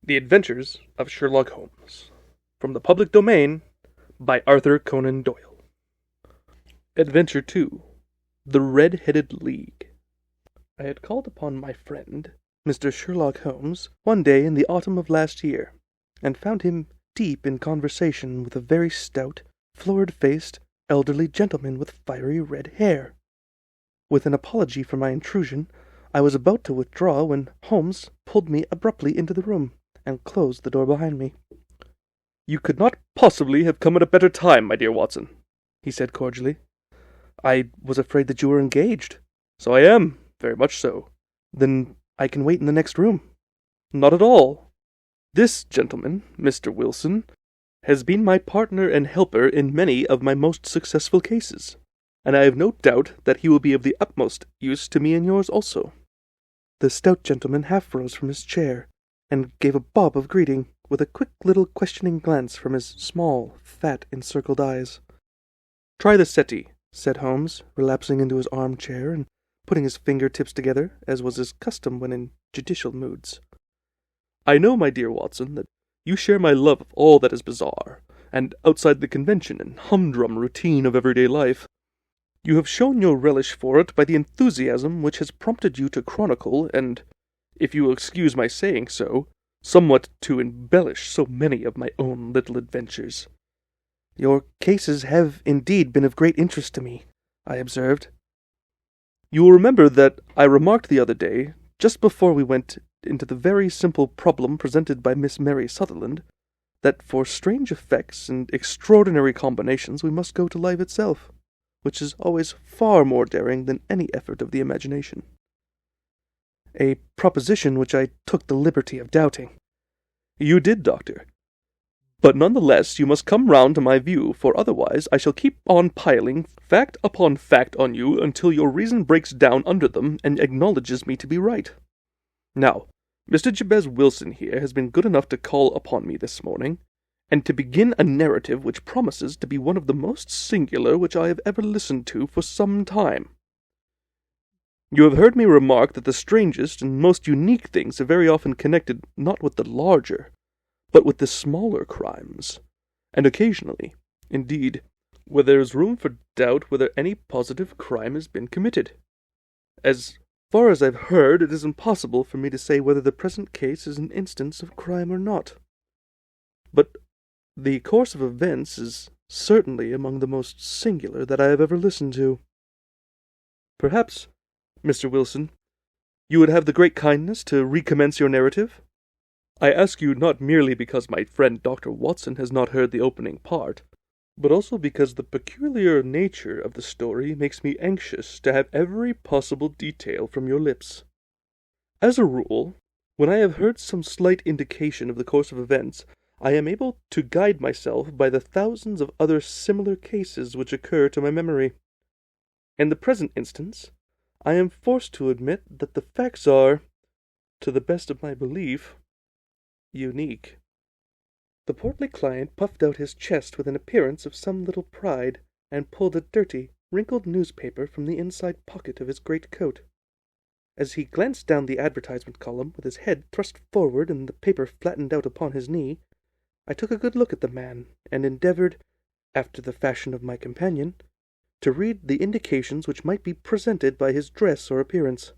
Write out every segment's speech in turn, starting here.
The Adventures of Sherlock Holmes. From the public domain, by Arthur Conan Doyle. Adventure 2. The Red-Headed League. I had called upon my friend, Mr. Sherlock Holmes, one day in the autumn of last year, and found him deep in conversation with a very stout, florid-faced, elderly gentleman with fiery red hair. With an apology for my intrusion, I was about to withdraw when Holmes pulled me abruptly into the room, and closed the door behind me. "You could not possibly have come at a better time, my dear Watson," he said cordially. "I was afraid that you were engaged." "So I am, very much so." "Then I can wait in the next room." "Not at all. This gentleman, Mr. Wilson, has been my partner and helper in many of my most successful cases, and I have no doubt that he will be of the utmost use to me and yours also." The stout gentleman half rose from his chair, and gave a bob of greeting, with a quick little questioning glance from his small, fat, encircled eyes. "Try the settee," said Holmes, relapsing into his armchair, and putting his finger-tips together, as was his custom when in judicial moods. "I know, my dear Watson, that you share my love of all that is bizarre, and outside the convention and humdrum routine of everyday life. You have shown your relish for it by the enthusiasm which has prompted you to chronicle, and, if you will excuse my saying so, somewhat to embellish so many of my own little adventures." "Your cases have indeed been of great interest to me," I observed. "You will remember that I remarked the other day, just before we went into the very simple problem presented by Miss Mary Sutherland, that for strange effects and extraordinary combinations we must go to life itself, which is always far more daring than any effort of the imagination." "A proposition which I took the liberty of doubting." "You did, Doctor. But none the less you must come round to my view, for otherwise I shall keep on piling fact upon fact on you until your reason breaks down under them and acknowledges me to be right. Now, Mr. Jabez Wilson here has been good enough to call upon me this morning, and to begin a narrative which promises to be one of the most singular which I have ever listened to for some time. You have heard me remark that the strangest and most unique things are very often connected not with the larger, but with the smaller crimes, and occasionally, indeed, where there is room for doubt whether any positive crime has been committed. As far as I've heard, it is impossible for me to say whether the present case is an instance of crime or not. But the course of events is certainly among the most singular that I have ever listened to. Perhaps, Mr. Wilson, you would have the great kindness to recommence your narrative? I ask you not merely because my friend Dr. Watson has not heard the opening part, but also because the peculiar nature of the story makes me anxious to have every possible detail from your lips. As a rule, when I have heard some slight indication of the course of events, I am able to guide myself by the thousands of other similar cases which occur to my memory. In the present instance, I am forced to admit that the facts are, to the best of my belief, unique." The portly client puffed out his chest with an appearance of some little pride, and pulled a dirty, wrinkled newspaper from the inside pocket of his great coat. As he glanced down the advertisement column, with his head thrust forward and the paper flattened out upon his knee, I took a good look at the man, and endeavoured, after the fashion of my companion, to read the indications which might be presented by his dress or appearance.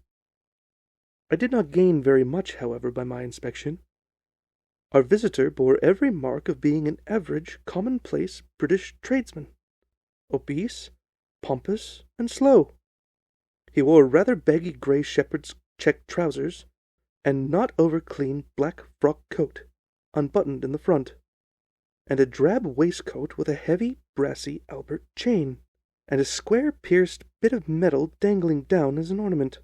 I did not gain very much, however, by my inspection. Our visitor bore every mark of being an average, commonplace British tradesman, obese, pompous, and slow. He wore rather baggy grey shepherd's check trousers, and not over-clean black frock coat, unbuttoned in the front, and a drab waistcoat with a heavy, brassy Albert chain, and a square pierced bit of metal dangling down as an ornament,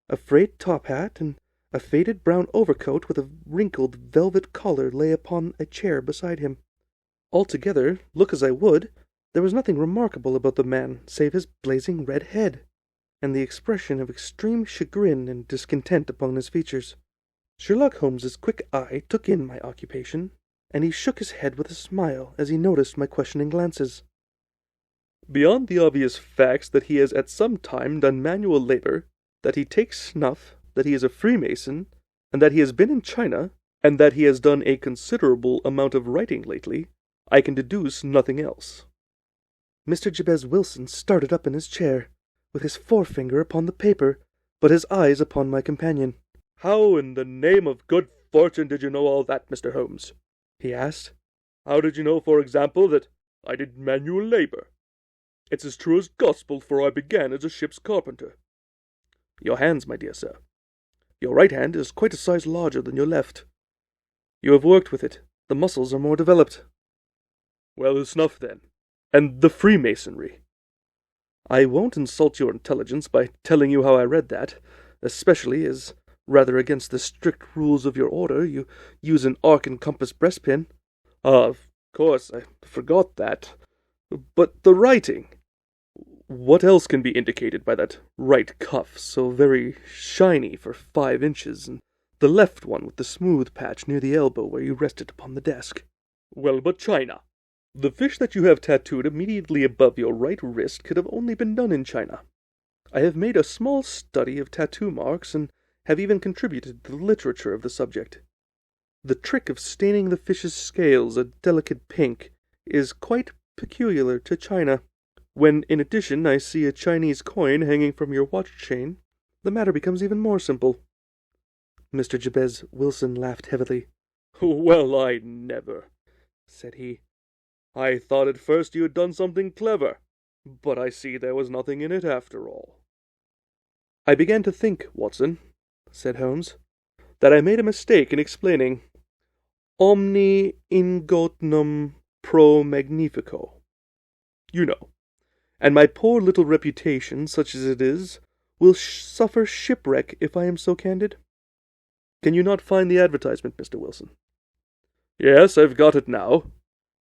a frayed top hat, and a faded brown overcoat with a wrinkled velvet collar lay upon a chair beside him. Altogether, look as I would, there was nothing remarkable about the man save his blazing red head, and the expression of extreme chagrin and discontent upon his features. Sherlock Holmes's quick eye took in my occupation, and he shook his head with a smile as he noticed my questioning glances. "Beyond the obvious facts that he has at some time done manual labor, that he takes snuff, that he is a Freemason, and that he has been in China, and that he has done a considerable amount of writing lately, I can deduce nothing else." Mr. Jabez Wilson started up in his chair, with his forefinger upon the paper, but his eyes upon my companion. "How in the name of good fortune did you know all that, Mr. Holmes?" he asked. "How did you know, for example, that I did manual labor? It's as true as gospel, for I began as a ship's carpenter." "Your hands, my dear sir. Your right hand is quite a size larger than your left. You have worked with it. The muscles are more developed." "Well, snuff then. And the Freemasonry?" "I won't insult your intelligence by telling you how I read that, especially as, rather against the strict rules of your order, you use an arc and compass breastpin." Of course, I forgot that. But the writing? What else can be indicated by that right cuff, so very shiny for 5 inches, and the left one with the smooth patch near the elbow where you rested upon the desk?" "Well, but China. The fish that you have tattooed immediately above your right wrist could have only been done in China. I have made a small study of tattoo marks, and have even contributed to the literature of the subject. The trick of staining the fish's scales a delicate pink is quite peculiar to China. When, in addition, I see a Chinese coin hanging from your watch chain, the matter becomes even more simple." Mr. Jabez Wilson laughed heavily. "Well, I never," said he. "I thought at first you had done something clever, but I see there was nothing in it after all." "I began to think, Watson," said Holmes, "that I made a mistake in explaining omni ingognum pro magnifico. You know, and my poor little reputation, such as it is, will suffer shipwreck if I am so candid. Can you not find the advertisement, Mr. Wilson?" "Yes, I've got it now,"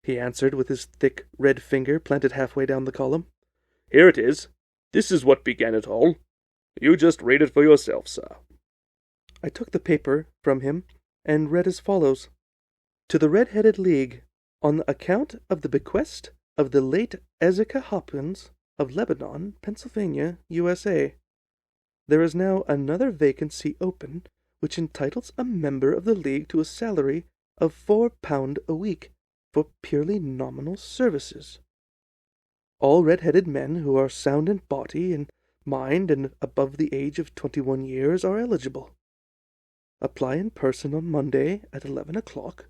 he answered, with his thick red finger planted halfway down the column. "Here it is. This is what began it all. You just read it for yourself, sir." I took the paper from him and read as follows: "To the Red-Headed League, on account of the bequest of the late Ezekiah Hopkins of Lebanon, Pennsylvania, USA, there is now another vacancy open, which entitles a member of the League to a salary of £4 a week for purely nominal services. All red-headed men who are sound in body and mind and above the age of 21 years are eligible. Apply in person on Monday at 11 o'clock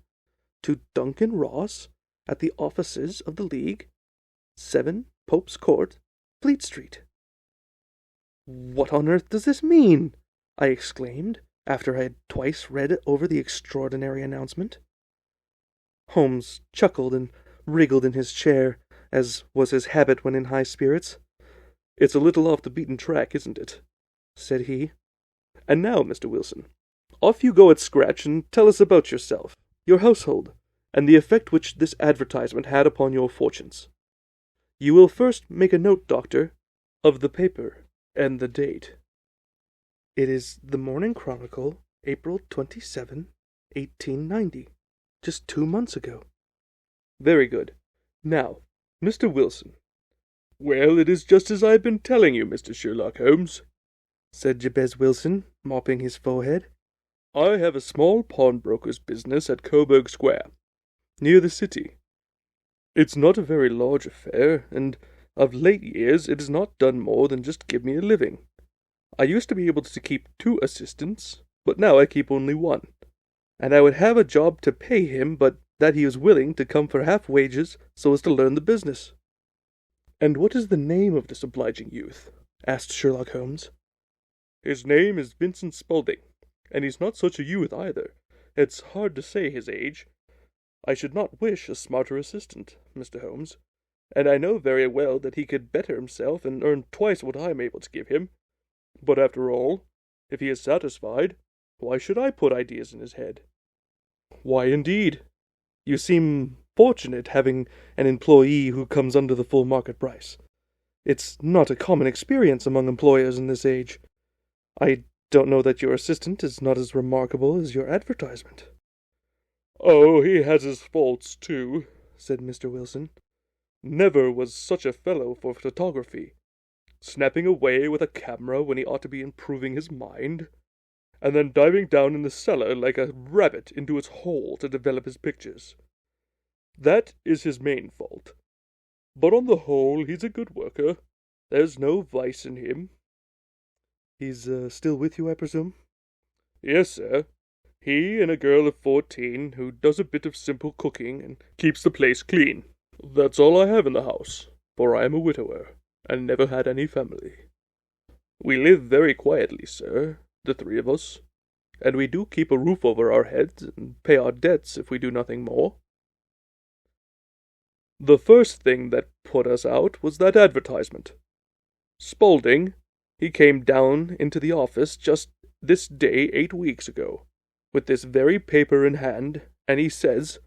to Duncan Ross at the offices of the League, 7 Pope's Court, Fleet Street." "What on earth does this mean?" I exclaimed, after I had twice read over the extraordinary announcement. Holmes chuckled and wriggled in his chair, as was his habit when in high spirits. "It's a little off the beaten track, isn't it?" said he. "And now, Mr. Wilson, off you go at scratch and tell us about yourself, your household, and the effect which this advertisement had upon your fortunes. You will first make a note, Doctor, of the paper and the date." "It is the Morning Chronicle, April 27, 1890, just 2 months ago." "Very good. Now, Mr. Wilson." "Well, it is just as I've been telling you, Mr. Sherlock Holmes," said Jabez Wilson, mopping his forehead. "I have a small pawnbroker's business at Coburg Square, near the city. It's not a very large affair, and of late years it has not done more than just give me a living. I used to be able to keep 2 assistants, but now I keep only 1, and I would have a job to pay him, but that he is willing to come for half wages so as to learn the business." "And what is the name of this obliging youth?" asked Sherlock Holmes. "His name is Vincent Spaulding, and he's not such a youth either. It's hard to say his age. I should not wish a smarter assistant, Mr. Holmes, and I know very well that he could better himself and earn twice what I am able to give him. But after all, if he is satisfied, why should I put ideas in his head?" "Why, indeed? You seem fortunate having an employee who comes under the full market price. It's not a common experience among employers in this age. I don't know that your assistant is not as remarkable as your advertisement." "Oh, he has his faults, too," said Mr. Wilson. "Never was such a fellow for photography. Snapping away with a camera when he ought to be improving his mind. and then diving down in the cellar like a rabbit into its hole to develop his pictures. That is his main fault. But on the whole, he's a good worker. There's no vice in him." "He's still with you, I presume?" "Yes, sir. He and a girl of 14 who does a bit of simple cooking and keeps the place clean. That's all I have in the house, for I am a widower, and never had any family. We live very quietly, sir, the three of us, and we do keep a roof over our heads and pay our debts if we do nothing more. The first thing that put us out was that advertisement. Spaulding, he came down into the office just this day 8 weeks ago, with this very paper in hand, and he says,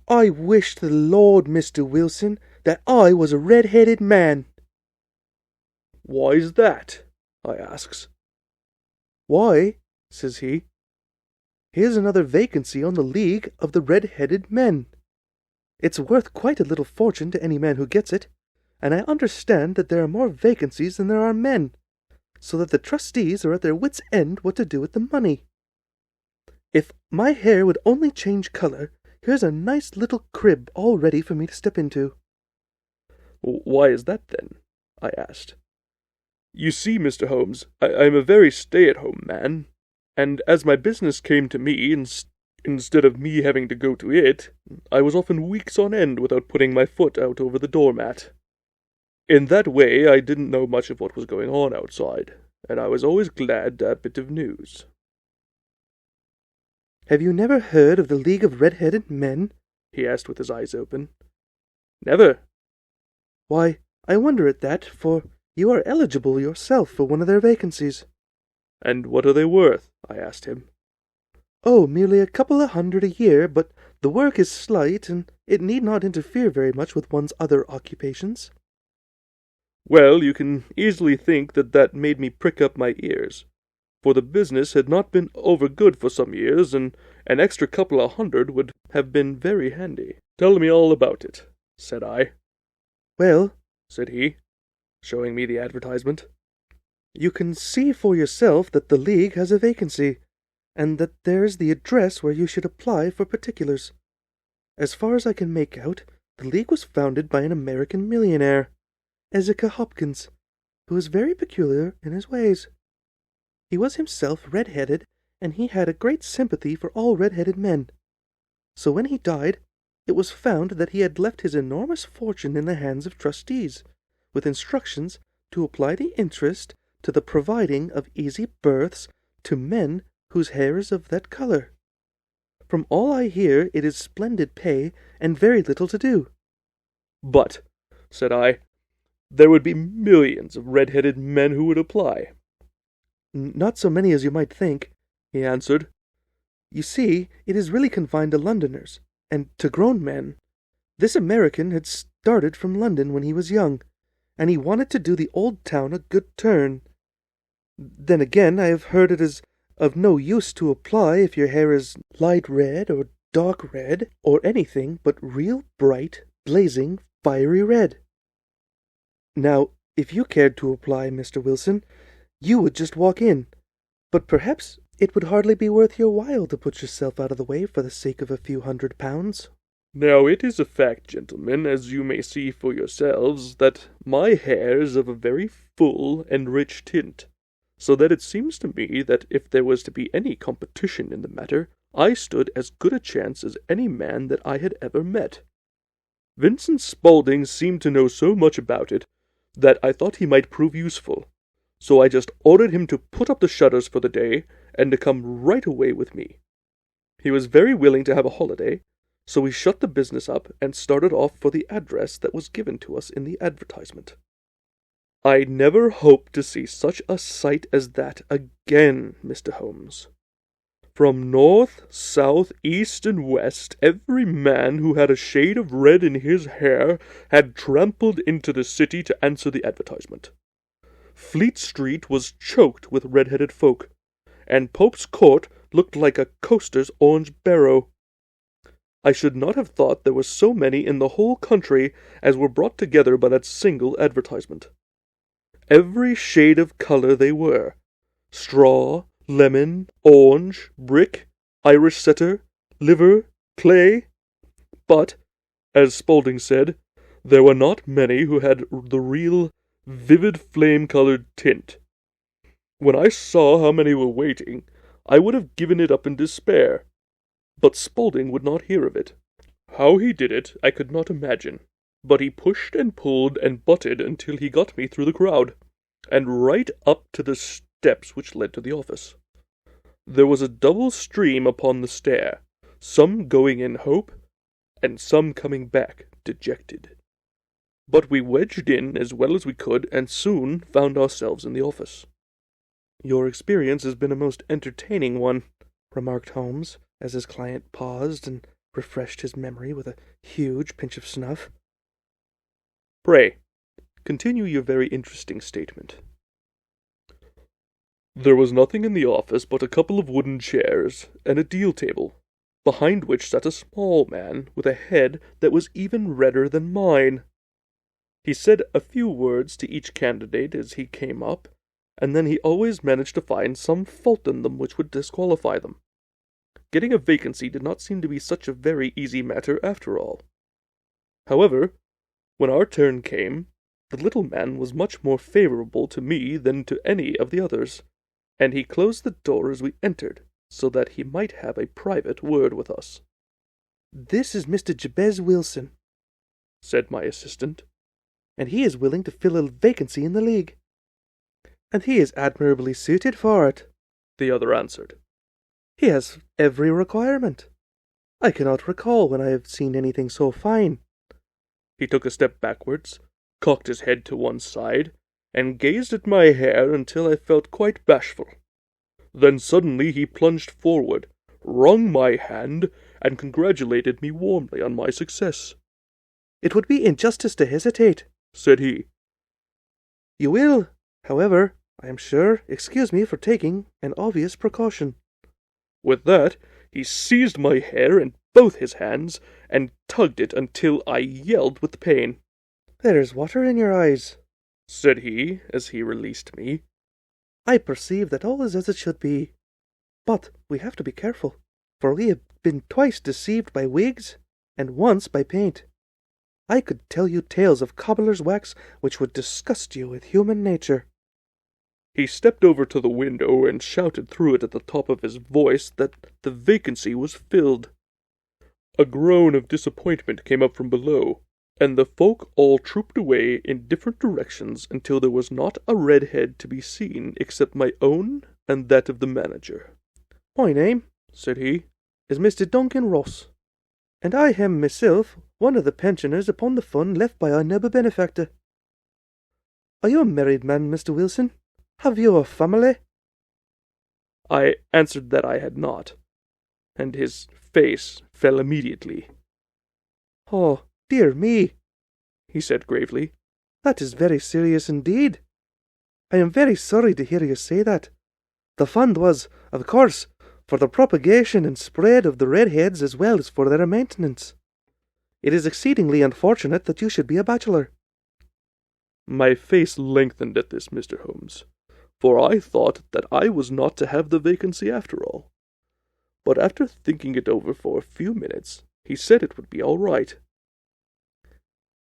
"I wish to the Lord, Mr. Wilson, that I was a red-headed man." "Why's that?" I asks. "Why," says he, "here's another vacancy on the League of the Red-Headed Men. It's worth quite a little fortune to any man who gets it, and I understand that there are more vacancies than there are men, so that the trustees are at their wits' end what to do with the money. If my hair would only change color, here's a nice little crib all ready for me to step into." "Why is that, then?" I asked. "You see, Mr. Holmes, I'm a very stay-at-home man, and as my business came to me instead of me having to go to it, I was often weeks on end without putting my foot out over the doormat. In that way, I didn't know much of what was going on outside, and I was always glad a bit of news." "Have you never heard of the League of Red-Headed Men?" he asked with his eyes open. "Never." "Why, I wonder at that, for you are eligible yourself for one of their vacancies." "And what are they worth?" I asked him. "Oh, merely a couple of hundred a year, but the work is slight, and it need not interfere very much with one's other occupations." Well, you can easily think that made me prick up my ears, for the business had not been over good for some years, and an extra couple of hundred would have been very handy. "Tell me all about it," said I. "Well," said he, showing me the advertisement, "you can see for yourself that the League has a vacancy, and that there's the address where you should apply for particulars. As far as I can make out, the League was founded by an American millionaire, Ezekiel Hopkins, who was very peculiar in his ways. He was himself red-headed, and he had a great sympathy for all red-headed men. So when he died, it was found that he had left his enormous fortune in the hands of trustees, with instructions to apply the interest to the providing of easy berths to men whose hair is of that color. From all I hear, it is splendid pay and very little to do." "But," said I, "there would be millions of red-headed men who would apply." "Not so many as you might think," he answered. "You see, it is really confined to Londoners, and to grown men. This American had started from London when he was young, and he wanted to do the old town a good turn. Then again, I have heard it is of no use to apply if your hair is light red or dark red, or anything but real bright, blazing, fiery red. Now, if you cared to apply, Mr. Wilson, you would just walk in, but perhaps it would hardly be worth your while to put yourself out of the way for the sake of a few £100. Now it is a fact, gentlemen, as you may see for yourselves, that my hair is of a very full and rich tint, so that it seems to me that if there was to be any competition in the matter, I stood as good a chance as any man that I had ever met. Vincent Spaulding seemed to know so much about it that I thought he might prove useful, so I just ordered him to put up the shutters for the day and to come right away with me. He was very willing to have a holiday, so we shut the business up and started off for the address that was given to us in the advertisement. I never hoped to see such a sight as that again, Mr. Holmes. From north, south, east, and west, every man who had a shade of red in his hair had trampled into the city to answer the advertisement. Fleet Street was choked with red-headed folk, and Pope's Court looked like a coaster's orange barrow. I should not have thought there were so many in the whole country as were brought together by that single advertisement. Every shade of color they were, straw, lemon, orange, brick, Irish setter, liver, clay. But, as Spaulding said, there were not many who had the real, vivid flame-colored tint. When I saw how many were waiting, I would have given it up in despair. But Spaulding would not hear of it. How he did it, I could not imagine. But he pushed and pulled and butted until he got me through the crowd, and right up to the steps which led to the office. There was a double stream upon the stair, some going in hope, and some coming back dejected. But we wedged in as well as we could, and soon found ourselves in the office. "Your experience has been a most entertaining one," remarked Holmes, as his client paused and refreshed his memory with a huge pinch of snuff. "Pray, continue your very interesting statement." "There was nothing in the office but a couple of wooden chairs and a deal table, behind which sat a small man with a head that was even redder than mine. He said a few words to each candidate as he came up, and then he always managed to find some fault in them which would disqualify them. Getting a vacancy did not seem to be such a very easy matter after all. However, when our turn came, the little man was much more favorable to me than to any of the others, and he closed the door as we entered, so that he might have a private word with us." "This is Mr. Jabez Wilson," said my assistant, "and he is willing to fill a vacancy in the League." "And he is admirably suited for it," the other answered. "He has every requirement. I cannot recall when I have seen anything so fine." He took a step backwards, cocked his head to one side, and gazed at my hair until I felt quite bashful. Then suddenly he plunged forward, wrung my hand, and congratulated me warmly on my success. "It would be injustice to hesitate," said he. "You will, however, I am sure, excuse me for taking an obvious precaution." With that, he seized my hair in both his hands, and tugged it until I yelled with pain. "There is water in your eyes," said he, as he released me. "I perceive that all is as it should be. But we have to be careful, for we have been twice deceived by wigs, and once by paint. I could tell you tales of cobbler's wax which would disgust you with human nature." He stepped over to the window and shouted through it at the top of his voice that the vacancy was filled. A groan of disappointment came up from below, and the folk all trooped away in different directions until there was not a red head to be seen except my own and that of the manager. "My name," said he, "is Mr. Duncan Ross, and I am myself one of the pensioners upon the fund left by our noble benefactor. Are you a married man, Mr. Wilson? Have you a family?" I answered that I had not, and his face fell immediately. "Oh, dear me," he said gravely. "That is very serious indeed. I am very sorry to hear you say that. The fund was, of course, for the propagation and spread of the redheads as well as for their maintenance. It is exceedingly unfortunate that you should be a bachelor." My face lengthened at this, Mr. Holmes, for I thought that I was not to have the vacancy after all. But after thinking it over for a few minutes, he said it would be all right.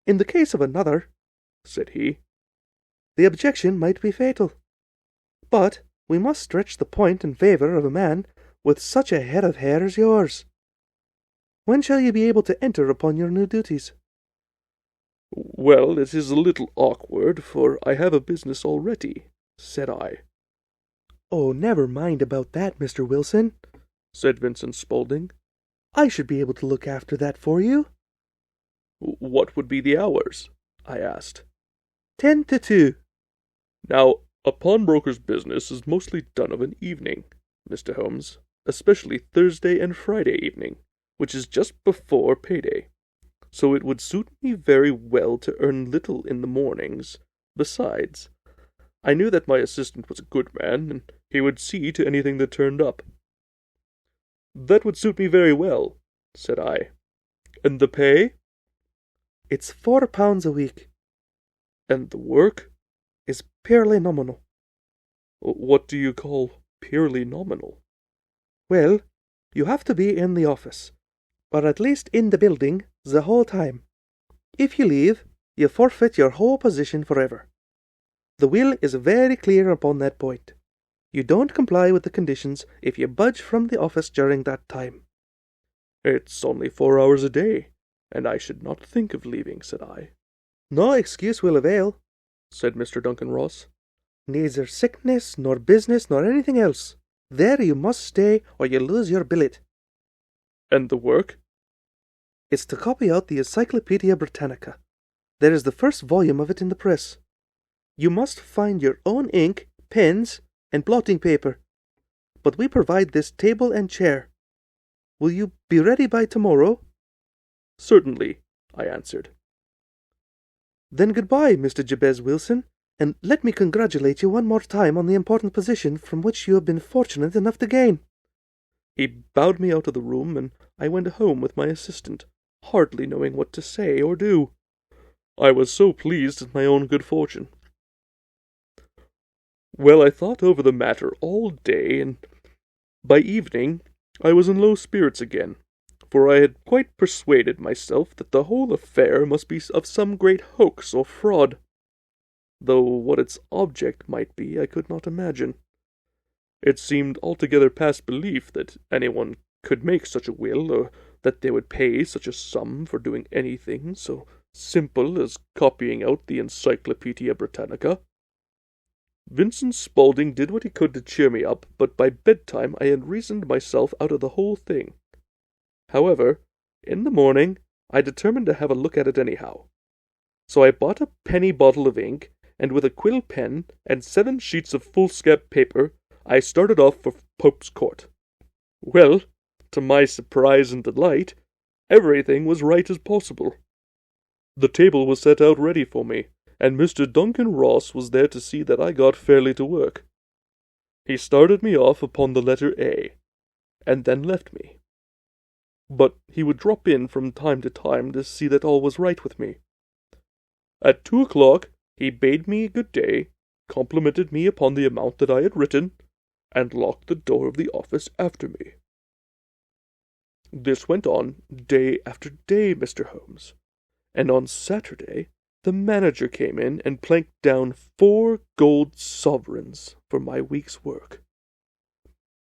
"In the case of another," said he, "the objection might be fatal. But we must stretch the point in favour of a man with such a head of hair as yours. When shall you be able to enter upon your new duties?" "Well, it is a little awkward, for I have a business already," said I. "Oh, never mind about that, Mr. Wilson," said Vincent Spaulding. "I should be able to look after that for you." "What would be the hours?" I asked. 10 to 2. "Now, a pawnbroker's business is mostly done of an evening, Mr. Holmes, especially Thursday and Friday evening, which is just before payday. So it would suit me very well to earn little in the mornings. Besides, I knew that my assistant was a good man, and he would see to anything that turned up." "That would suit me very well," said I. "And the pay?" "It's £4 a week." "And the work?" "Is purely nominal." What do you call purely nominal? Well, you have to be in the office, or at least in the building, the whole time. If you leave, you forfeit your whole position forever. The will is very clear upon that point. You don't comply with the conditions if you budge from the office during that time. It's only 4 hours a day, and I should not think of leaving, said I. No excuse will avail, said Mr. Duncan Ross. Neither sickness, nor business, nor anything else. There you must stay, or you lose your billet. And the work? It's to copy out the Encyclopedia Britannica. There is the first volume of it in the press. You must find your own ink, pens, and blotting paper. But we provide this table and chair. Will you be ready by tomorrow? Certainly, I answered. Then goodbye, Mr. Jabez Wilson, and let me congratulate you one more time on the important position from which you have been fortunate enough to gain. He bowed me out of the room, and I went home with my assistant, hardly knowing what to say or do. I was so pleased at my own good fortune. Well, I thought over the matter all day, and by evening I was in low spirits again, for I had quite persuaded myself that the whole affair must be of some great hoax or fraud, though what its object might be I could not imagine. It seemed altogether past belief that anyone could make such a will, or that they would pay such a sum for doing anything so simple as copying out the Encyclopedia Britannica. Vincent Spaulding did what he could to cheer me up, but by bedtime I had reasoned myself out of the whole thing. However, in the morning I determined to have a look at it anyhow. So I bought a penny bottle of ink, and with a quill pen and 7 sheets of foolscap paper, I started off for Pope's Court. Well, to my surprise and delight, everything was right as possible. The table was set out ready for me, and Mr. Duncan Ross was there to see that I got fairly to work. He started me off upon the letter A, and then left me. But he would drop in from time to time to see that all was right with me. At 2 o'clock he bade me good day, complimented me upon the amount that I had written, and locked the door of the office after me. This went on day after day, Mr. Holmes, and on Saturday the manager came in and planked down 4 gold sovereigns for my week's work.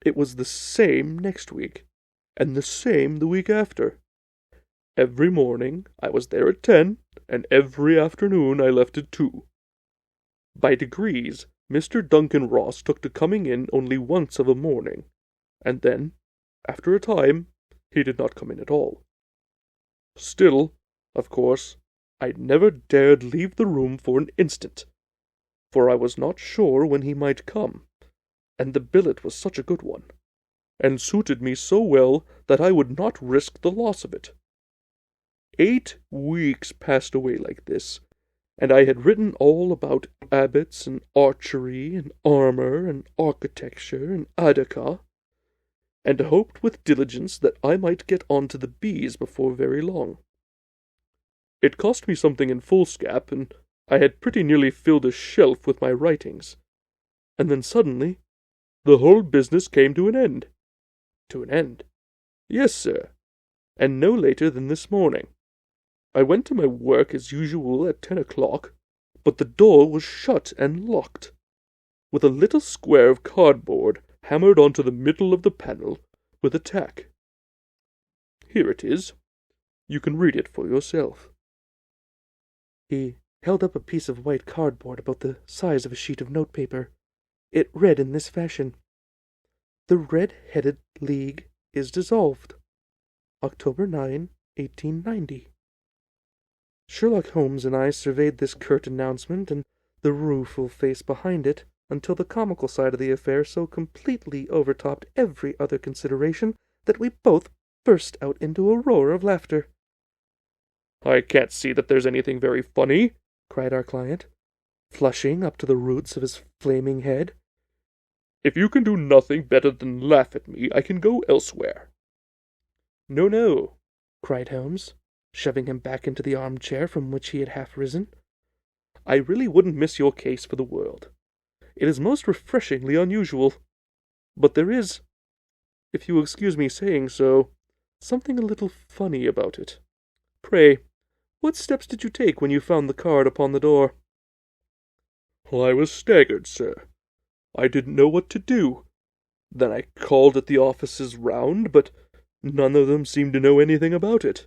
It was the same next week, and the same the week after. Every morning I was there at 10, and every afternoon I left at 2. By degrees, Mr. Duncan Ross took to coming in only once of a morning, and then, after a time, he did not come in at all. Still, of course, I never dared leave the room for an instant, for I was not sure when he might come, and the billet was such a good one, and suited me so well that I would not risk the loss of it. 8 weeks passed away like this, and I had written all about abbots and archery and armour and architecture and Attica, and hoped with diligence that I might get on to the bees before very long. It cost me something in foolscap, and I had pretty nearly filled a shelf with my writings, and then suddenly the whole business came to an end. To an end? Yes, sir, and no later than this morning. I went to my work as usual at 10 o'clock, but the door was shut and locked, with a little square of cardboard hammered onto the middle of the panel with a tack. Here it is. You can read it for yourself. He held up a piece of white cardboard about the size of a sheet of notepaper. It read in this fashion: The Red-Headed League is dissolved. October 9, 1890. Sherlock Holmes and I surveyed this curt announcement and the rueful face behind it until the comical side of the affair so completely overtopped every other consideration that we both burst out into a roar of laughter. "I can't see that there's anything very funny," cried our client, flushing up to the roots of his flaming head. "If you can do nothing better than laugh at me, I can go elsewhere." "No, no," cried Holmes, shoving him back into the armchair from which he had half risen. "I really wouldn't miss your case for the world. It is most refreshingly unusual. But there is, if you will excuse me saying so, something a little funny about it. Pray, what steps did you take when you found the card upon the door?" "I was staggered, sir. I didn't know what to do. Then I called at the offices round, but none of them seemed to know anything about it.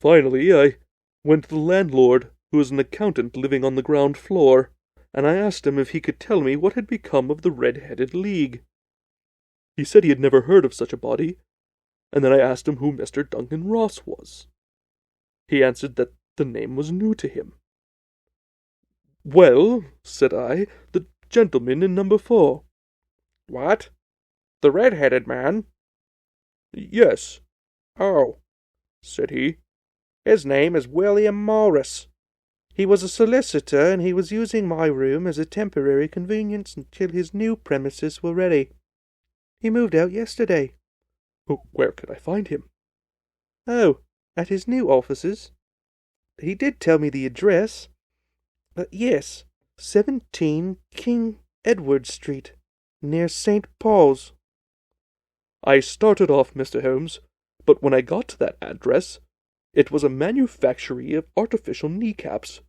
Finally, I went to the landlord, who is an accountant living on the ground floor, and I asked him if he could tell me what had become of the Red-Headed League. He said he had never heard of such a body, and then I asked him who Mr. Duncan Ross was. He answered that the name was new to him. "Well," said I, "the gentleman in number 4. "What? The red-headed man?" "Yes." "Oh," said he. "his name is William Morris. He was a solicitor, and he was using my room as a temporary convenience until his new premises were ready. He moved out yesterday." "Where could I find him?" "Oh, at his new offices. He did tell me the address. Yes, 17 King Edward Street, near St. Paul's." I started off, Mr. Holmes, but when I got to that address, it was a manufactory of artificial kneecaps,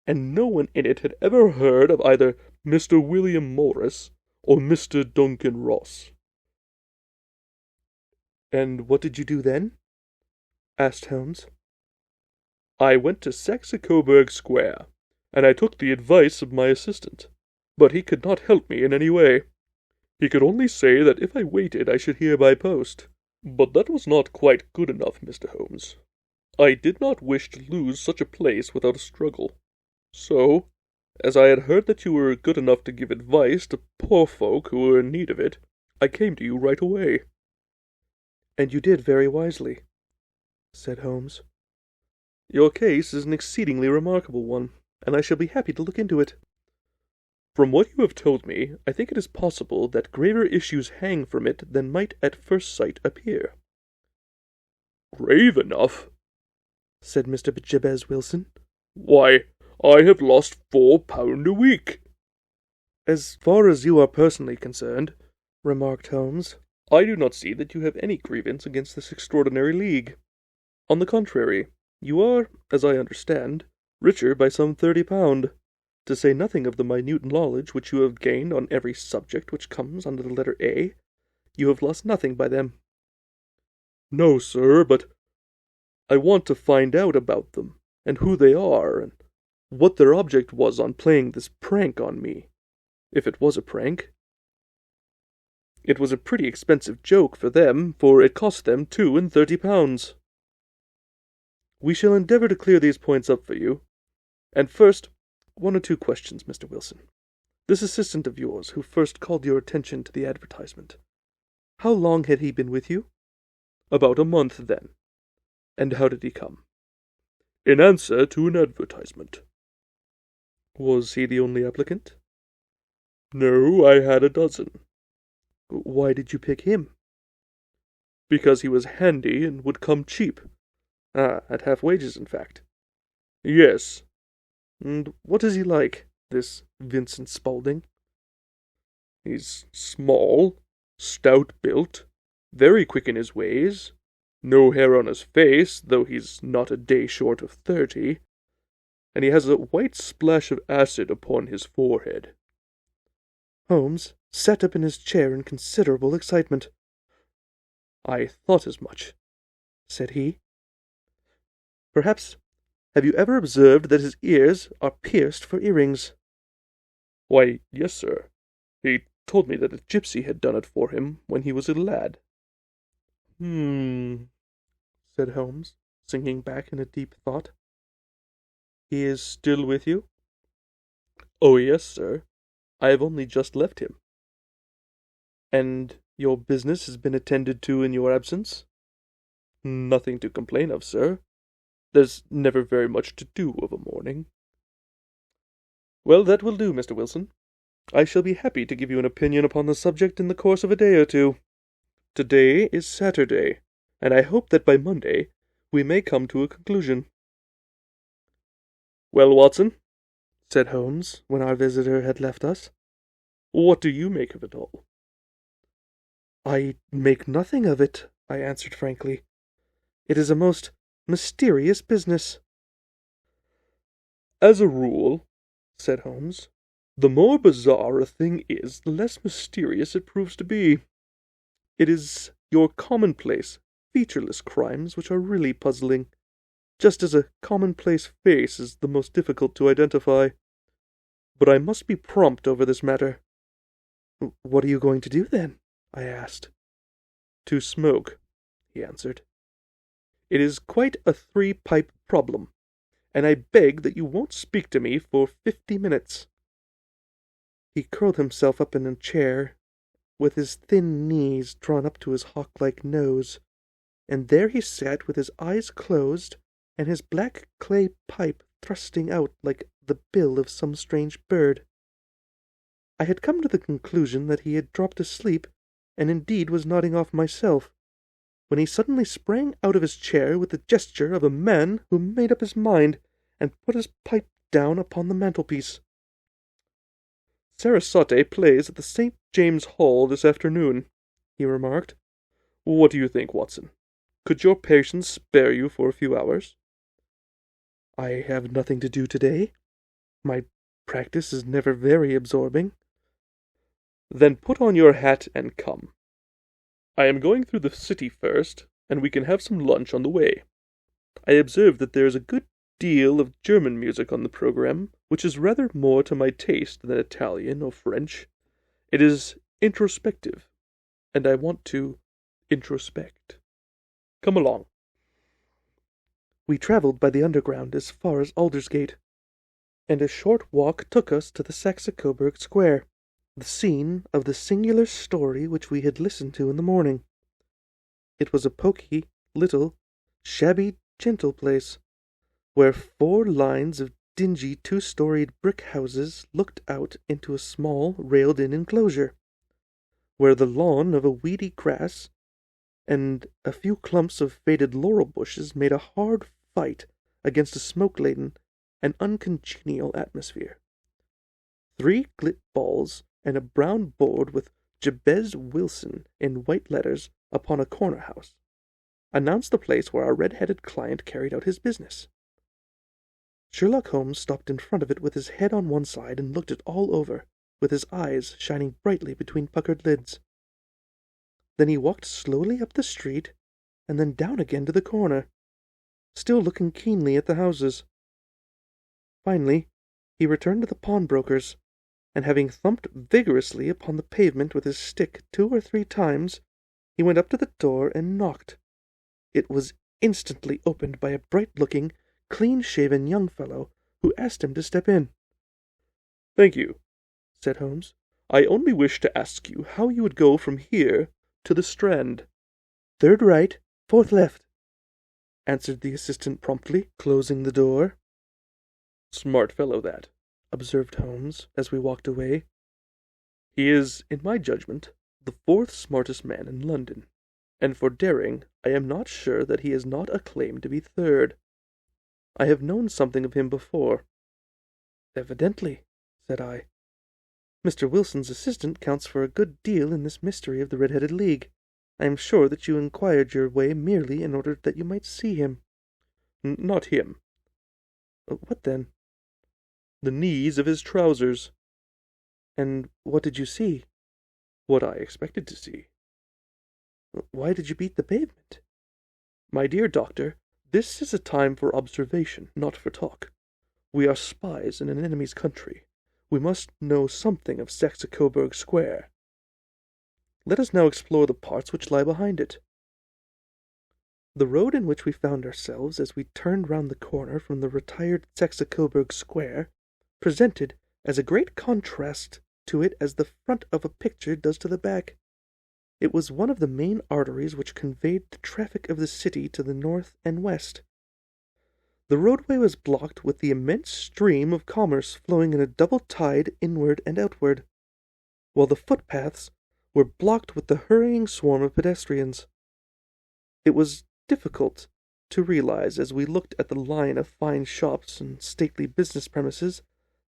and no one in it had ever heard of either Mr. William Morris or Mr. Duncan Ross. "And what did you do then?" asked Holmes. "I went to Saxe-Coburg Square, and I took the advice of my assistant, but he could not help me in any way. He could only say that if I waited I should hear by post. But that was not quite good enough, Mr. Holmes. I did not wish to lose such a place without a struggle. So, as I had heard that you were good enough to give advice to poor folk who were in need of it, I came to you right away." "And you did very wisely," said Holmes. "Your case is an exceedingly remarkable one, and I shall be happy to look into it. From what you have told me, I think it is possible that graver issues hang from it than might at first sight appear." "Grave enough?" said Mr. Jabez Wilson. "Why, I have lost £4 a week." "As far as you are personally concerned," remarked Holmes, "I do not see that you have any grievance against this extraordinary league. On the contrary, you are, as I understand, richer by some £30, to say nothing of the minute knowledge which you have gained on every subject which comes under the letter A. You have lost nothing by them." "No, sir, but I want to find out about them, and who they are, and what their object was on playing this prank on me, if it was a prank. It was a pretty expensive joke for them, for it cost them £32. We shall endeavour to clear these points up for you. And first, 1 or 2 questions, Mr. Wilson. This assistant of yours, who first called your attention to the advertisement, how long had he been with you?" "About a month, then." "And how did he come?" "In answer to an advertisement." "Was he the only applicant?" "No, I had a dozen." "Why did you pick him?" "Because he was handy and would come cheap." "Ah, at half wages, in fact." "Yes." "And what is he like, this Vincent Spaulding?" "He's small, stout-built, very quick in his ways, no hair on his face, though he's not a day short of 30, and he has a white splash of acid upon his forehead." Holmes sat up in his chair in considerable excitement. "I thought as much," said he. "Perhaps, have you ever observed that his ears are pierced for earrings?" "Why, yes, sir. He told me that a gypsy had done it for him when he was a lad." Said Holmes, sinking back in a deep thought. "He is still with you?" "Oh, yes, sir. I have only just left him." "And your business has been attended to in your absence?" "Nothing to complain of, sir. There's never very much to do of a morning." "Well, that will do, Mr. Wilson. I shall be happy to give you an opinion upon the subject in the course of a day or 2. Today is Saturday, and I hope that by Monday we may come to a conclusion." "Well, Watson," said Holmes, when our visitor had left us, What do you make of it all?" "I make nothing of it," I answered frankly. "It is a most mysterious business." "As a rule," said Holmes, "the more bizarre a thing is, the less mysterious it proves to be. It is your commonplace, featureless crimes which are really puzzling, just as a commonplace face is the most difficult to identify. But I must be prompt over this matter." "What are you going to do, then?" I asked. "To smoke," he answered. "It is quite a three-pipe problem, and I beg that you won't speak to me for 50 minutes. He curled himself up in a chair, with his thin knees drawn up to his hawk-like nose, and there he sat with his eyes closed and his black clay pipe thrusting out like the bill of some strange bird. I had come to the conclusion that he had dropped asleep, and indeed was nodding off myself, when he suddenly sprang out of his chair with the gesture of a man who made up his mind, and put his pipe down upon the mantelpiece. "Sarasate plays at the St. James Hall this afternoon," he remarked. "What do you think, Watson? Could your patients spare you for a few hours?" "I have nothing to do today. My practice is never very absorbing." "Then put on your hat and come. I am going through the city first, and we can have some lunch on the way. I observe that there is a good deal of German music on the program, which is rather more to my taste than Italian or French. It is introspective, and I want to introspect. Come along." We travelled by the Underground as far as Aldersgate, and a short walk took us to the Saxe Coburg Square, the scene of the singular story which we had listened to in the morning. It was a poky, little, shabby, gentle place, where 4 lines of dingy 2-storied brick houses looked out into a small railed-in enclosure, where the lawn of a weedy grass and a few clumps of faded laurel bushes made a hard fight against a smoke-laden and uncongenial atmosphere. 3 gilt balls and a brown board with Jabez Wilson in white letters upon a corner house announced the place where our red-headed client carried out his business. Sherlock Holmes stopped in front of it with his head on one side and looked it all over, with his eyes shining brightly between puckered lids. Then he walked slowly up the street, and then down again to the corner, still looking keenly at the houses. Finally, he returned to the pawnbroker's, and having thumped vigorously upon the pavement with his stick 2 or 3 times, he went up to the door and knocked. It was instantly opened by a bright-looking, clean-shaven young fellow, who asked him to step in. "Thank you," said Holmes. "I only wished to ask you how you would go from here to the Strand." "3rd right, 4th left," answered the assistant promptly, closing the door. "Smart fellow that," observed Holmes, as we walked away. "He is, in my judgment, the 4th smartest man in London, and for daring I am not sure that he has not a claim to be 3rd. I have known something of him before." "Evidently," said I. "Mr. Wilson's assistant counts for a good deal in this mystery of the Red-Headed League. I am sure that you inquired your way merely in order that you might see him." "Not him." "What then?" "The knees of his trousers." "And what did you see?" "What I expected to see." "Why did you beat the pavement?" "My dear doctor, this is a time for observation, not for talk. We are spies in an enemy's country. We must know something of Saxe Coburg Square. Let us now explore the parts which lie behind it." The road in which we found ourselves as we turned round the corner from the retired Saxe Coburg Square presented as a great contrast to it as the front of a picture does to the back. It was one of the main arteries which conveyed the traffic of the city to the north and west. The roadway was blocked with the immense stream of commerce flowing in a double tide inward and outward, while the footpaths were blocked with the hurrying swarm of pedestrians. It was difficult to realize, as we looked at the line of fine shops and stately business premises,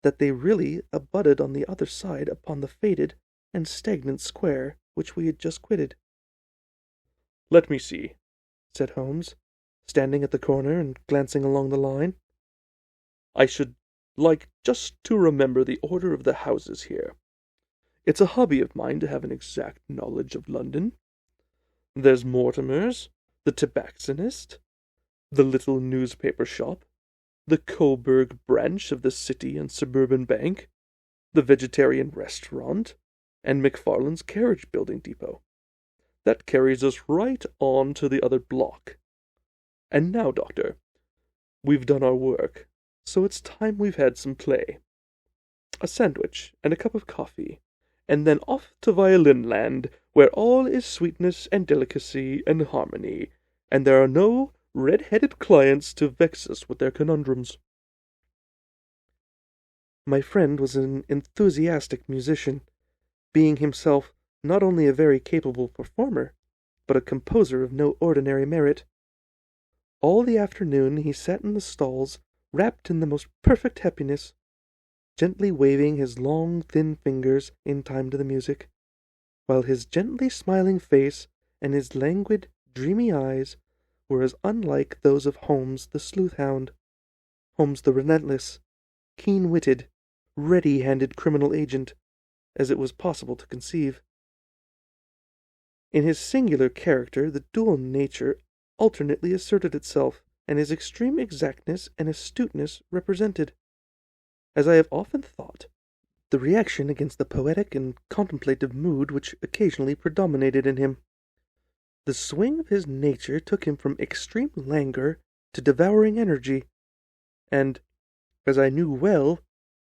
that they really abutted on the other side upon the faded and stagnant square which we had just quitted. "Let me see," said Holmes, standing at the corner and glancing along the line. "I should like just to remember the order of the houses here. It's a hobby of mine to have an exact knowledge of London. There's Mortimer's, the tobacconist, the little newspaper shop, the Coburg branch of the City and Suburban Bank, the vegetarian restaurant, and McFarland's carriage building depot. That carries us right on to the other block. And now, Doctor, we've done our work, so it's time we've had some play. A sandwich and a cup of coffee, and then off to violin land, where all is sweetness and delicacy and harmony, and there are no red-headed clients to vex us with their conundrums." My friend was an enthusiastic musician, being himself not only a very capable performer, but a composer of no ordinary merit. All the afternoon he sat in the stalls, wrapped in the most perfect happiness, gently waving his long, thin fingers in time to the music, while his gently smiling face and his languid, dreamy eyes were as unlike those of Holmes the sleuth-hound, Holmes the relentless, keen-witted, ready-handed criminal agent, as it was possible to conceive. In his singular character the dual nature alternately asserted itself, and his extreme exactness and astuteness represented, as I have often thought, the reaction against the poetic and contemplative mood which occasionally predominated in him. The swing of his nature took him from extreme languor to devouring energy, and, as I knew well,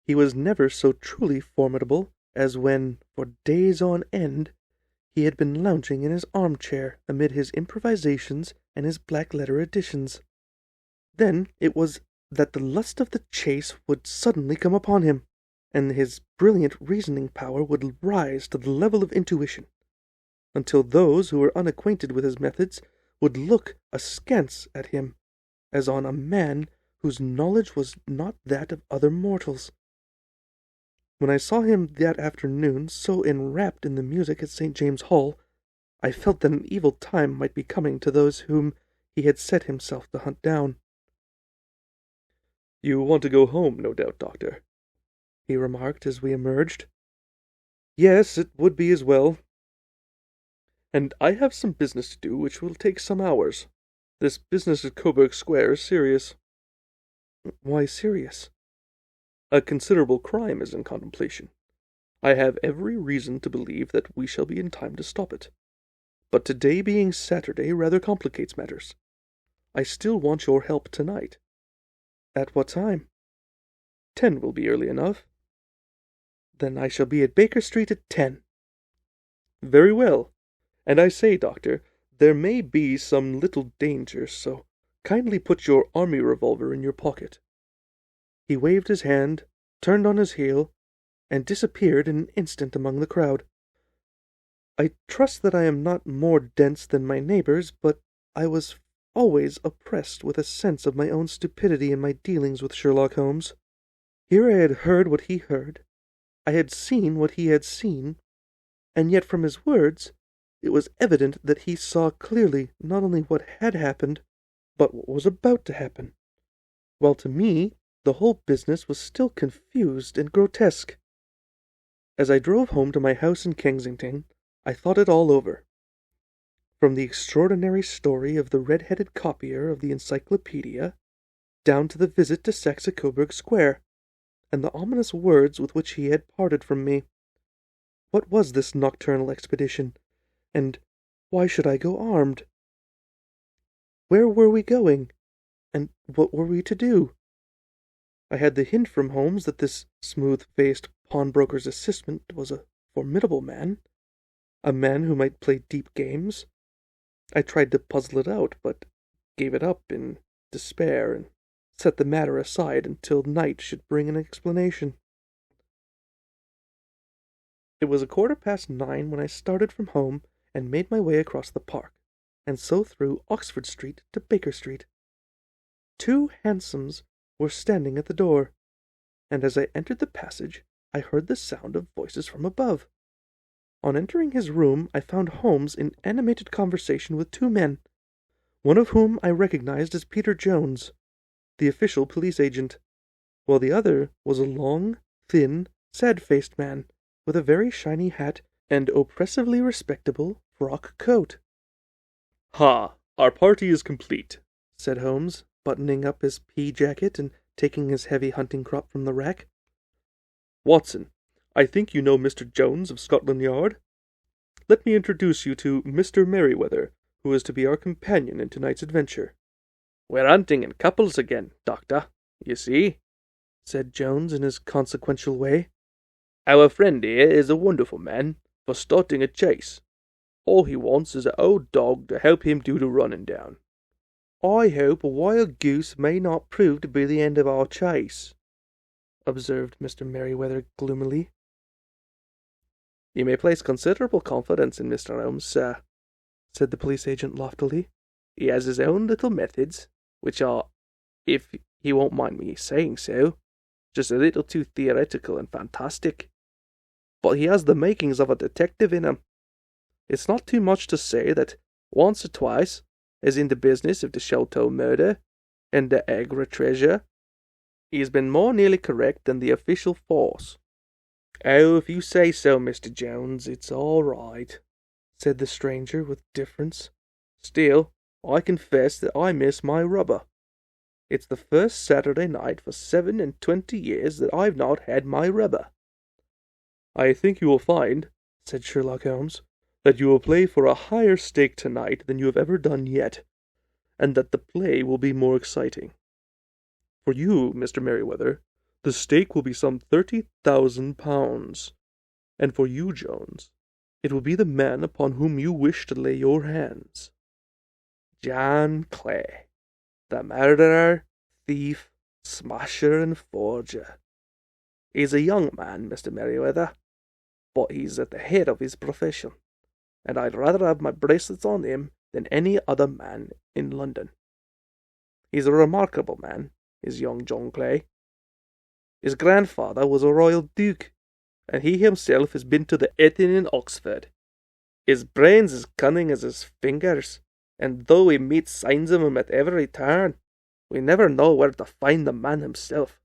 he was never so truly formidable as when, for days on end, he had been lounging in his armchair amid his improvisations and his black-letter editions. Then it was that the lust of the chase would suddenly come upon him, and his brilliant reasoning power would rise to the level of intuition, until those who were unacquainted with his methods would look askance at him, as on a man whose knowledge was not that of other mortals. When I saw him that afternoon so enwrapped in the music at St. James's Hall, I felt that an evil time might be coming to those whom he had set himself to hunt down. "You want to go home, no doubt, Doctor," he remarked as we emerged. "Yes, it would be as well. And I have some business to do which will take some hours. This business at Coburg Square is serious." "Why serious?" "A considerable crime is in contemplation. I have every reason to believe that we shall be in time to stop it. But today being Saturday rather complicates matters. I still want your help tonight." "At what time?" 10 will be early enough." "Then I shall be at Baker Street at 10. "Very well. And I say, Doctor, there may be some little danger, so kindly put your army revolver in your pocket." He waved his hand, turned on his heel, and disappeared in an instant among the crowd. I trust that I am not more dense than my neighbors, but I was always oppressed with a sense of my own stupidity in my dealings with Sherlock Holmes. Here I had heard what he heard, I had seen what he had seen, and yet from his words it was evident that he saw clearly not only what had happened, but what was about to happen, while to me the whole business was still confused and grotesque. As I drove home to my house in Kensington, I thought it all over. From the extraordinary story of the red-headed copier of the encyclopedia, down to the visit to Saxe Coburg Square, and the ominous words with which he had parted from me. What was this nocturnal expedition, and why should I go armed? Where were we going, and what were we to do? I had the hint from Holmes that this smooth-faced pawnbroker's assistant was a formidable man, a man who might play deep games. I tried to puzzle it out, but gave it up in despair and set the matter aside until night should bring an explanation. It was 9:15 when I started from home and made my way across the park, and so through Oxford Street to Baker Street. 2 hansoms were standing at the door. and as I entered the passage, I heard the sound of voices from above. On entering his room, I found Holmes in animated conversation with two men, one of whom I recognized as Peter Jones, the official police agent, while the other was a long, thin, sad-faced man, with a very shiny hat and oppressively respectable frock coat. "Ha! Our party is complete," said Holmes, buttoning up his pea-jacket and taking his heavy hunting crop from the rack. "Watson, I think you know Mr. Jones of Scotland Yard. Let me introduce you to Mr. Merryweather, who is to be our companion in tonight's adventure." "We're hunting in couples again, Doctor, you see," said Jones in his consequential way. "Our friend here is a wonderful man for starting a chase. All he wants is an old dog to help him do the running down." "I hope a wild goose may not prove to be the end of our chase," observed Mr. Merryweather gloomily. "You may place considerable confidence in Mr. Holmes, sir," said the police agent loftily. "He has his own little methods, which are, if he won't mind me saying so, just a little too theoretical and fantastic. But he has the makings of a detective in him. It's not too much to say that once or twice, as in the business of the Sholto murder and the Agra treasure, he has been more nearly correct than the official force." "Oh, if you say so, Mr. Jones, it's all right," said the stranger with difference. "Still, I confess that I miss my rubber. It's the first Saturday night for 27 years that I've not had my rubber." "I think you will find," said Sherlock Holmes, "that you will play for a higher stake tonight than you have ever done yet, and that the play will be more exciting. For you, Mr. Merryweather, the stake will be some £30,000, and for you, Jones, it will be the man upon whom you wish to lay your hands." "John Clay, the murderer, thief, smasher, and forger. He's a young man, Mr. Merryweather, but he's at the head of his profession, and I'd rather have my bracelets on him than any other man in London. He's a remarkable man, is young John Clay. His grandfather was a royal duke, and he himself has been to the Eton in Oxford. His brain's as cunning as his fingers, and though we meet signs of him at every turn, we never know where to find the man himself.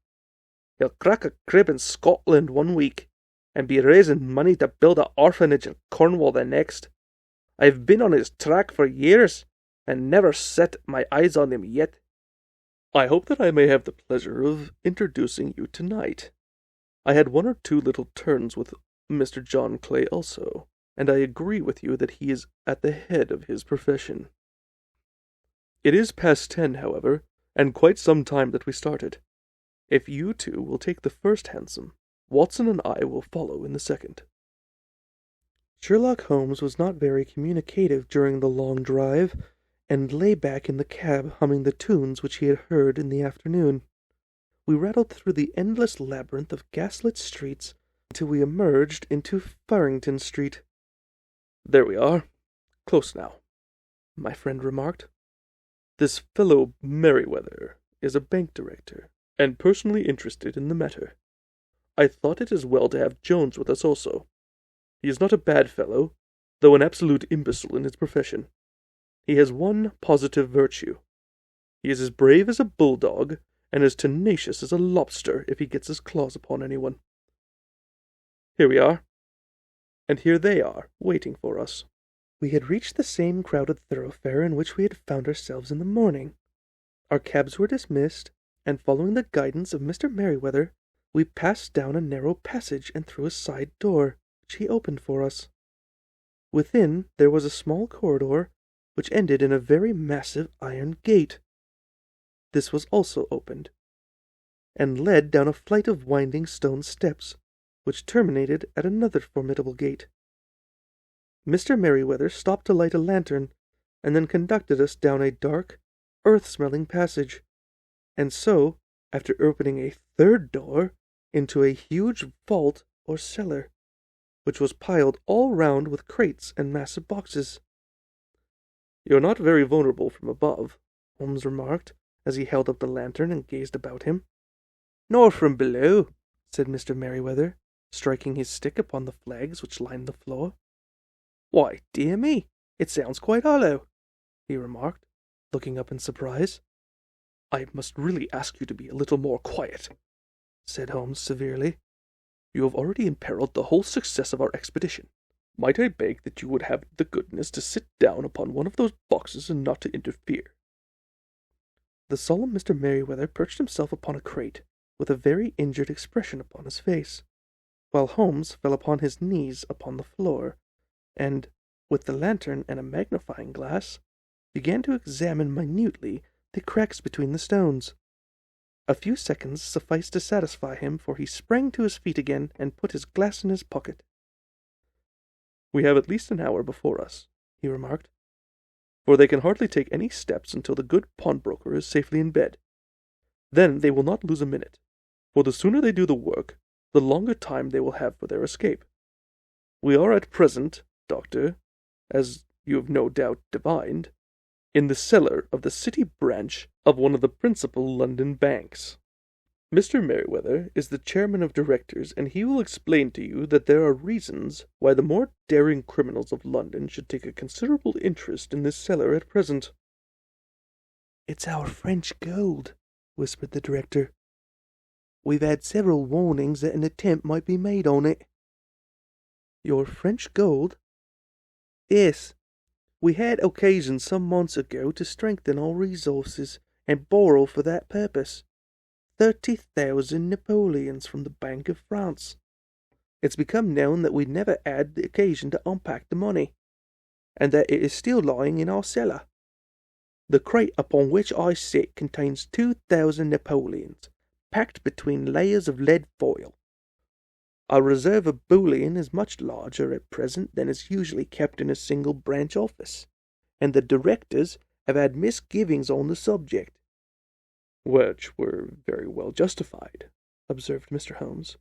He'll crack a crib in Scotland one week, and be raising money to build an orphanage in Cornwall the next. I've been on his track for years, and never set my eyes on him yet." "I hope that I may have the pleasure of introducing you tonight. I had one or two little turns with Mr. John Clay also, and I agree with you that he is at the head of his profession. It is past 10, however, and quite some time that we started. If you two will take the first hansom, Watson and I will follow in the second." Sherlock Holmes was not very communicative during the long drive, and lay back in the cab humming the tunes which he had heard in the afternoon. We rattled through the endless labyrinth of gaslit streets until we emerged into Farrington Street. "There we are, close now," my friend remarked. "This fellow Merryweather is a bank director, and personally interested in the matter. I thought it as well to have Jones with us also. He is not a bad fellow, though an absolute imbecile in his profession. He has one positive virtue. He is as brave as a bulldog, and as tenacious as a lobster if he gets his claws upon anyone. Here we are, and here they are, waiting for us." We had reached the same crowded thoroughfare in which we had found ourselves in the morning. Our cabs were dismissed, and following the guidance of Mr. Merryweather, we passed down a narrow passage and through a side door, which he opened for us. Within there was a small corridor, which ended in a very massive iron gate. This was also opened, and led down a flight of winding stone steps, which terminated at another formidable gate. Mr. Merryweather stopped to light a lantern, and then conducted us down a dark, earth-smelling passage, and so, after opening a third door, into a huge vault or cellar, which was piled all round with crates and massive boxes. "You're not very vulnerable from above," Holmes remarked, as he held up the lantern and gazed about him. Nor from below, said Mr. Merryweather, striking his stick upon the flags which lined the floor. Why, dear me, it sounds quite hollow, he remarked, looking up in surprise. I must really ask you to be a little more quiet, said Holmes severely. You have already imperiled the whole success of our expedition. Might I beg that you would have the goodness to sit down upon one of those boxes and not to interfere? The solemn Mr. Merryweather perched himself upon a crate, with a very injured expression upon his face, while Holmes fell upon his knees upon the floor, and, with the lantern and a magnifying glass, began to examine minutely the cracks between the stones. A few seconds sufficed to satisfy him, for he sprang to his feet again and put his glass in his pocket. We have at least an hour before us, he remarked, for they can hardly take any steps until the good pawnbroker is safely in bed. Then they will not lose a minute, for the sooner they do the work, the longer time they will have for their escape. We are at present, Doctor, as you have no doubt divined, in the cellar of the city branch of one of the principal London banks. Mr. Merryweather is the chairman of directors, and he will explain to you that there are reasons why the more daring criminals of London should take a considerable interest in this cellar at present. It's our French gold, whispered the director. We've had several warnings that an attempt might be made on it. Your French gold? Yes. We had occasion some months ago to strengthen our resources and borrow for that purpose 30,000 Napoleons from the Bank of France. It's become known that we never had the occasion to unpack the money, and that it is still lying in our cellar. The crate upon which I sit contains 2,000 Napoleons, packed between layers of lead foil. Our reserve of bullion is much larger at present than is usually kept in a single branch office, and the directors have had misgivings on the subject. Which were very well justified, observed Mr. Holmes.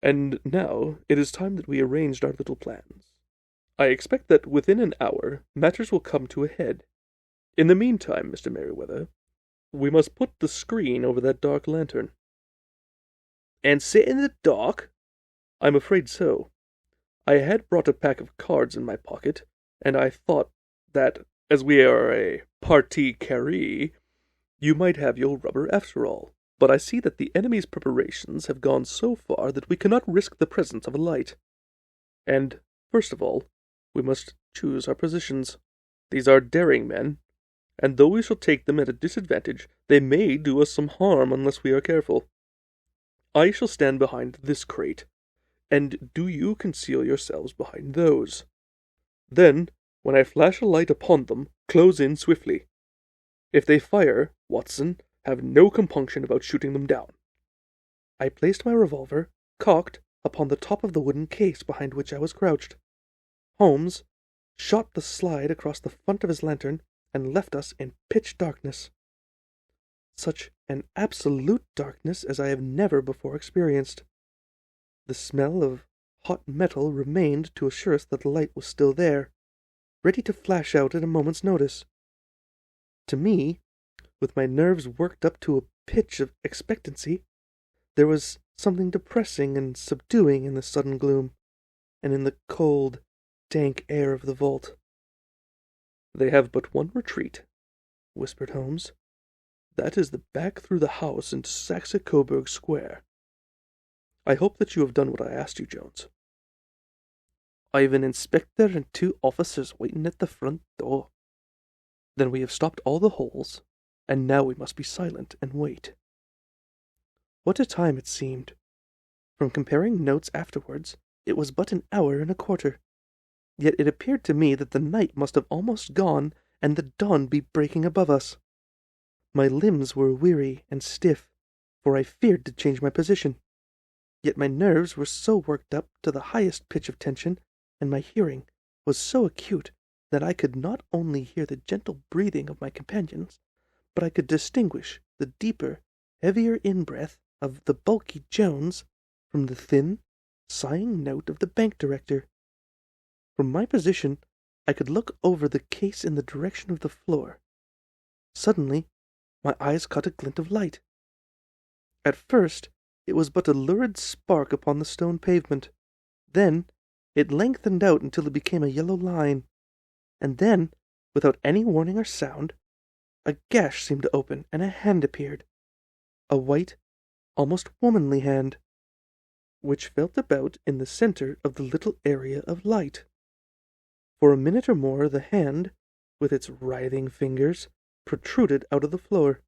And now it is time that we arranged our little plans. I expect that within an hour matters will come to a head. In the meantime, Mr. Merryweather, we must put the screen over that dark lantern. And sit in the dark? I'm afraid so. I had brought a pack of cards in my pocket, and I thought that, as we are a partie carrée, you might have your rubber after all. But I see that the enemy's preparations have gone so far that we cannot risk the presence of a light. And, first of all, we must choose our positions. These are daring men, and though we shall take them at a disadvantage, they may do us some harm unless we are careful. I shall stand behind this crate, and do you conceal yourselves behind those. Then, when I flash a light upon them, close in swiftly. If they fire, Watson, have no compunction about shooting them down. I placed my revolver, cocked, upon the top of the wooden case behind which I was crouched. Holmes shot the slide across the front of his lantern and left us in pitch darkness. Such an absolute darkness as I have never before experienced. The smell of hot metal remained to assure us that the light was still there, ready to flash out at a moment's notice. To me, with my nerves worked up to a pitch of expectancy, there was something depressing and subduing in the sudden gloom, and in the cold, dank air of the vault. "They have but one retreat," whispered Holmes. "That is the back through the house into Saxe Coburg Square. I hope that you have done what I asked you, Jones." "I've an inspector and 2 officers waiting at the front door." "Then we have stopped all the holes, and now we must be silent and wait." What a time it seemed! From comparing notes afterwards, it was but an hour and a quarter. Yet it appeared to me that the night must have almost gone, and the dawn be breaking above us. My limbs were weary and stiff, for I feared to change my position. Yet my nerves were so worked up to the highest pitch of tension, and my hearing was so acute, that I could not only hear the gentle breathing of my companions, but I could distinguish the deeper, heavier in-breath of the bulky Jones from the thin, sighing note of the bank director. From my position, I could look over the case in the direction of the floor. Suddenly, my eyes caught a glint of light. At first it was but a lurid spark upon the stone pavement. Then it lengthened out until it became a yellow line. And then, without any warning or sound, a gash seemed to open and a hand appeared. A white, almost womanly hand, which felt about in the center of the little area of light. For a minute or more the hand, with its writhing fingers, protruded out of the floor.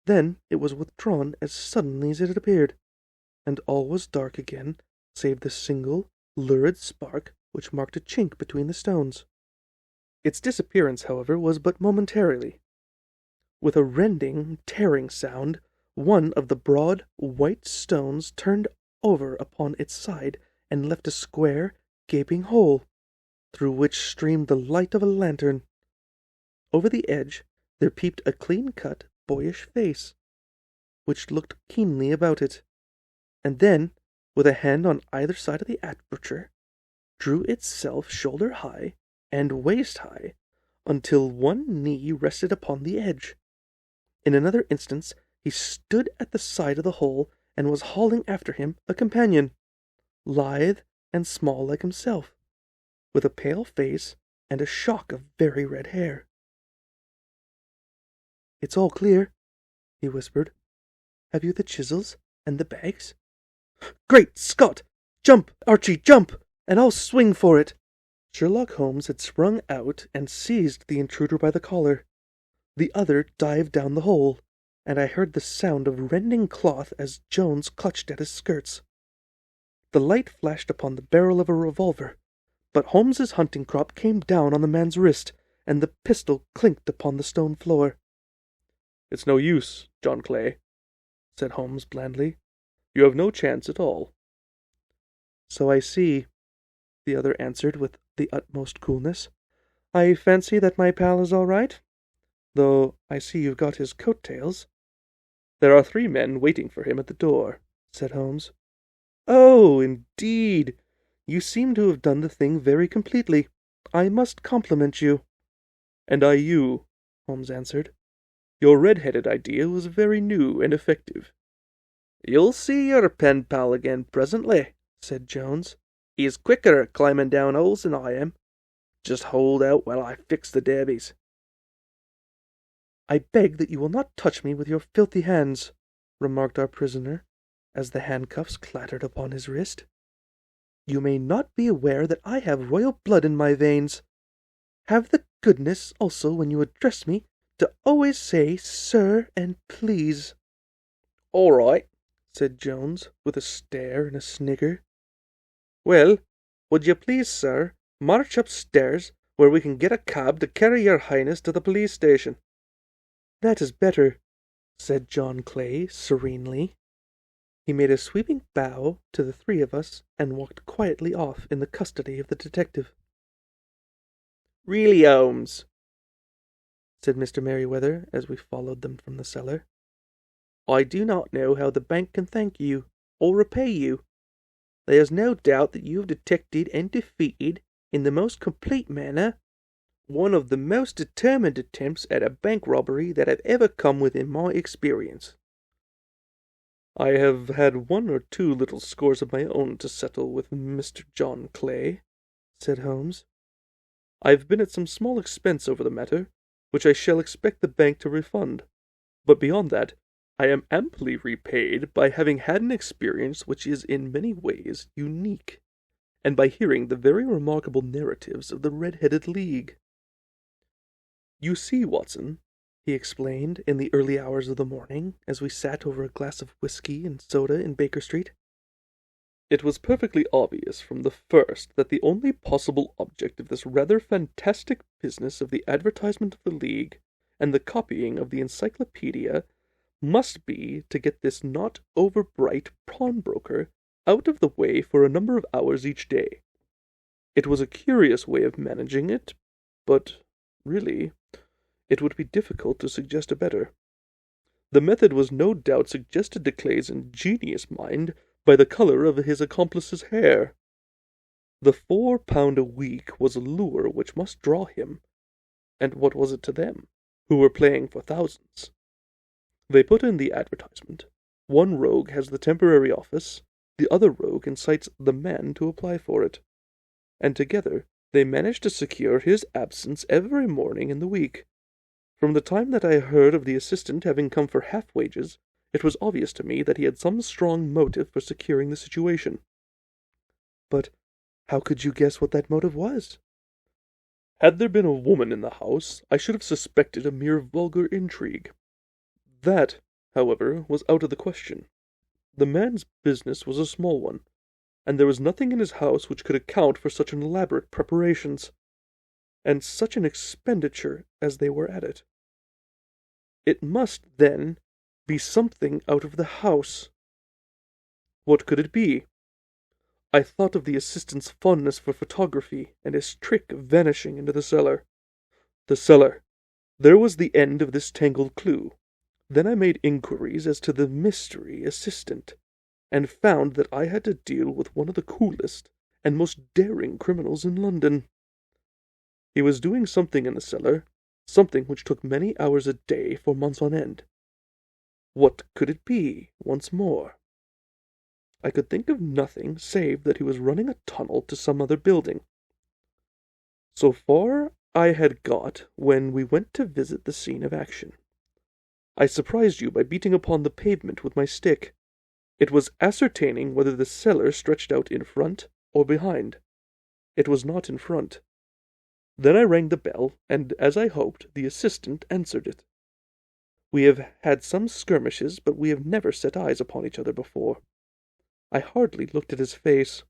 Then it was withdrawn as suddenly as it had appeared, and all was dark again, save the single, lurid spark which marked a chink between the stones. Its disappearance, however, was but momentarily. With a rending, tearing sound, one of the broad, white stones turned over upon its side and left a square, gaping hole, through which streamed the light of a lantern. Over the edge there peeped a clean-cut, boyish face, which looked keenly about it, and then, with a hand on either side of the aperture, drew itself shoulder-high and waist-high until one knee rested upon the edge. In another instant he stood at the side of the hole and was hauling after him a companion, lithe and small like himself, with a pale face and a shock of very red hair. "It's all clear," he whispered. "Have you the chisels and the bags?" "Great Scott! Jump, Archie, jump, and I'll swing for it!" Sherlock Holmes had sprung out and seized the intruder by the collar. The other dived down the hole, and I heard the sound of rending cloth as Jones clutched at his skirts. The light flashed upon the barrel of a revolver, but Holmes's hunting crop came down on the man's wrist, and the pistol clinked upon the stone floor. "It's no use, John Clay," said Holmes blandly. "You have no chance at all." "So I see," the other answered with the utmost coolness. "I fancy that my pal is all right, though I see you've got his coat-tails." "There are 3 men waiting for him at the door," said Holmes. "Oh, indeed! You seem to have done the thing very completely. I must compliment you." "And I you," Holmes answered. "Your red-headed idea was very new and effective." "You'll see your pen pal again presently," said Jones. "He's quicker at climbing down holes than I am. Just hold out while I fix the derbies." "I beg that you will not touch me with your filthy hands," remarked our prisoner, as the handcuffs clattered upon his wrist. "You may not be aware that I have royal blood in my veins. Have the goodness also, when you address me, to always say sir and please." "All right," said Jones, with a stare and a snigger. "Well, would you please, sir, march upstairs, where we can get a cab to carry your highness to the police station?" "That is better," said John Clay serenely. He made a sweeping bow to the 3 of us and walked quietly off in the custody of the detective. "Really, Holmes," said Mr. Merryweather as we followed them from the cellar, "I do not know how the bank can thank you, or repay you. There is no doubt that you have detected and defeated, in the most complete manner, one of the most determined attempts at a bank robbery that have ever come within my experience." "I have had 1 or 2 little scores of my own to settle with Mr. John Clay," said Holmes. "I've been at some small expense over the matter, which I shall expect the bank to refund. But beyond that, I am amply repaid by having had an experience which is in many ways unique, and by hearing the very remarkable narratives of the Red-Headed League. You see, Watson," he explained in the early hours of the morning, as we sat over a glass of whiskey and soda in Baker Street, "it was perfectly obvious from the first that the only possible object of this rather fantastic business of the advertisement of the League and the copying of the encyclopedia must be to get this not over-bright pawnbroker out of the way for a number of hours each day. It was a curious way of managing it, but, really, it would be difficult to suggest a better. The method was no doubt suggested to Clay's ingenious mind by the colour of his accomplice's hair. The £4 a week was a lure which must draw him, and what was it to them, who were playing for thousands? They put in the advertisement, One rogue has the temporary office, the other rogue incites the man to apply for it, and together they manage to secure his absence every morning in the week. From the time that I heard of the assistant having come for half wages, it was obvious to me that he had some strong motive for securing the situation. But how could you guess what that motive was? Had there been a woman in the house, I should have suspected a mere vulgar intrigue. That, however, was out of the question. The man's business was a small one, and there was nothing in his house which could account for such elaborate preparations, and such an expenditure as they were at it. It must, then, be something out of the house. What could it be? I thought of the assistant's fondness for photography and his trick of vanishing into the cellar. The cellar. There was the end of this tangled clue. Then I made inquiries as to the mystery assistant, and found that I had to deal with one of the coolest and most daring criminals in London. He was doing something in the cellar, something which took many hours a day for months on end. What could it be, once more? I could think of nothing save that he was running a tunnel to some other building. So far I had got when we went to visit the scene of action. I surprised you by beating upon the pavement with my stick. It was ascertaining whether the cellar stretched out in front or behind. It was not in front. Then I rang the bell, and, as I hoped, the assistant answered it. We have had some skirmishes, but we have never set eyes upon each other before. I hardly looked at his face.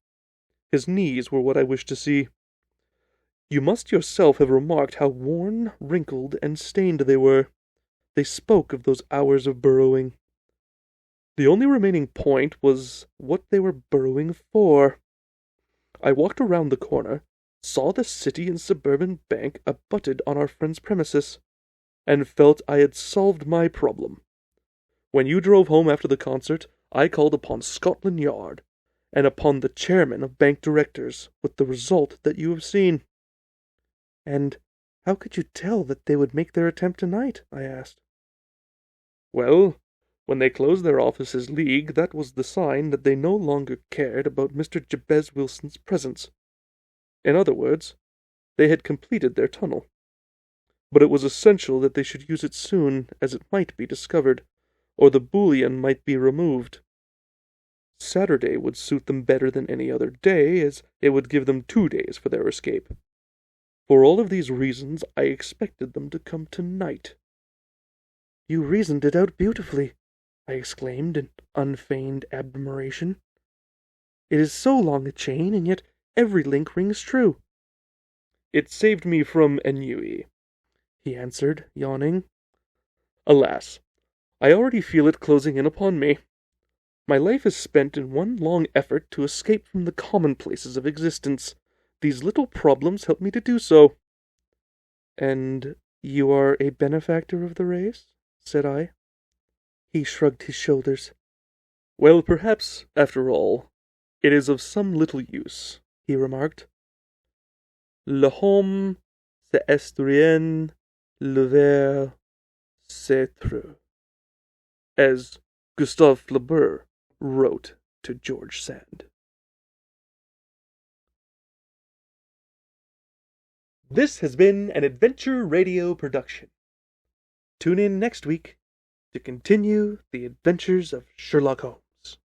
His knees were what I wished to see. You must yourself have remarked how worn, wrinkled, and stained they were. They spoke of those hours of burrowing. The only remaining point was what they were burrowing for. I walked around the corner, saw the City and Suburban Bank abutted on our friend's premises, and felt I had solved my problem. When you drove home after the concert, I called upon Scotland Yard, and upon the chairman of bank directors, with the result that you have seen. And how could you tell that they would make their attempt tonight? I asked. Well, when they closed their office as League, that was the sign that they no longer cared about Mr. Jabez Wilson's presence. In other words, they had completed their tunnel. But it was essential that they should use it soon, as it might be discovered, or the bullion might be removed. Saturday would suit them better than any other day, as it would give them 2 days for their escape. For all of these reasons, I expected them to come tonight. You reasoned it out beautifully, I exclaimed in unfeigned admiration. It is so long a chain, and yet every link rings true. It saved me from ennui, he answered, yawning. Alas, I already feel it closing in upon me. My life is spent in one long effort to escape from the commonplaces of existence. These little problems help me to do so. And you are a benefactor of the race? Said I. He shrugged his shoulders. Well, perhaps, after all, it is of some little use, he remarked. L'homme, c'est rien, le ver, c'est trop, as Gustave Flaubert wrote to George Sand. This has been an Adventure Radio production. Tune in next week to continue the adventures of Sherlock Holmes.